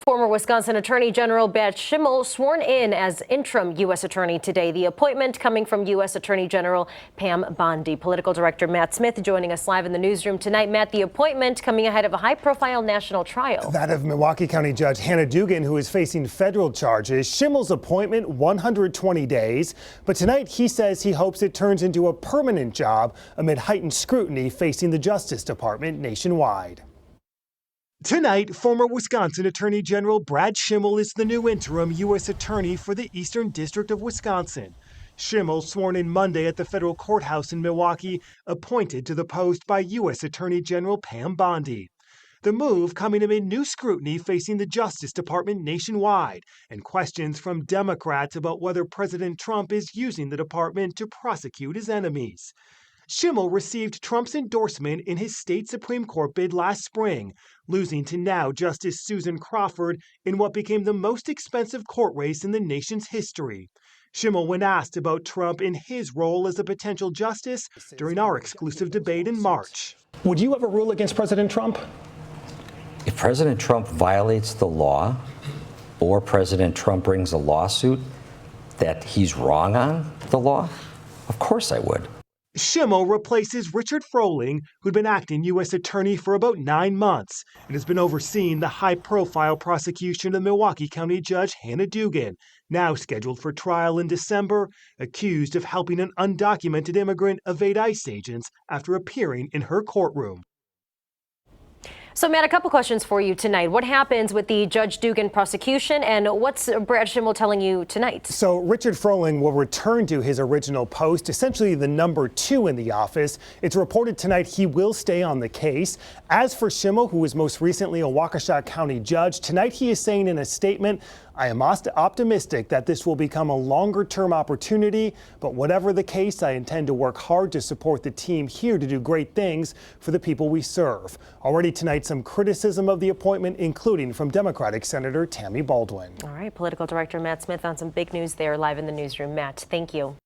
Former Wisconsin Attorney General Brad Schimel sworn in as interim U.S. Attorney today. The appointment coming from U.S. Attorney General Pam Bondi. Political Director Matt Smith joining us live in the newsroom tonight. Matt, the appointment coming ahead of a high-profile national trial. That of Milwaukee County Judge Hannah Dugan, who is facing federal charges. Schimel's appointment, 120 days. But tonight he says he hopes it turns into a permanent job amid heightened scrutiny facing the Justice Department nationwide. Tonight, former Wisconsin Attorney General Brad Schimel is the new interim U.S. Attorney for the Eastern District of Wisconsin. Schimel, sworn in Monday at the federal courthouse in Milwaukee, appointed to the post by U.S. Attorney General Pam Bondi. The move coming amid new scrutiny facing the Justice Department nationwide and questions from Democrats about whether President Trump is using the department to prosecute his enemies. Schimel received Trump's endorsement in his state Supreme Court bid last spring, losing to now Justice Susan Crawford in what became the most expensive court race in the nation's history. Schimel, when asked about Trump in his role as a potential justice during our exclusive debate in March. Would you ever rule against President Trump? If President Trump violates the law or President Trump brings a lawsuit that he's wrong on the law, of course I would. Schimel replaces Richard Froling, who'd been acting U.S. Attorney for about 9 months and has been overseeing the high-profile prosecution of Milwaukee County Judge Hannah Dugan, now scheduled for trial in December, accused of helping an undocumented immigrant evade ICE agents after appearing in her courtroom. So, Matt, a couple questions for you tonight. What happens with the Judge Dugan prosecution, and what's Brad Schimel telling you tonight? So Richard Froling will return to his original post, essentially the number 2 in the office. It's reported tonight he will stay on the case. As for Schimel, who was most recently a Waukesha County judge, tonight he is saying in a statement, "I am optimistic that this will become a longer-term opportunity, but whatever the case, I intend to work hard to support the team here to do great things for the people we serve." Already tonight, some criticism of the appointment, including from Democratic Senator Tammy Baldwin. All right, Political Director Matt Smith on some big news there live in the newsroom. Matt, thank you.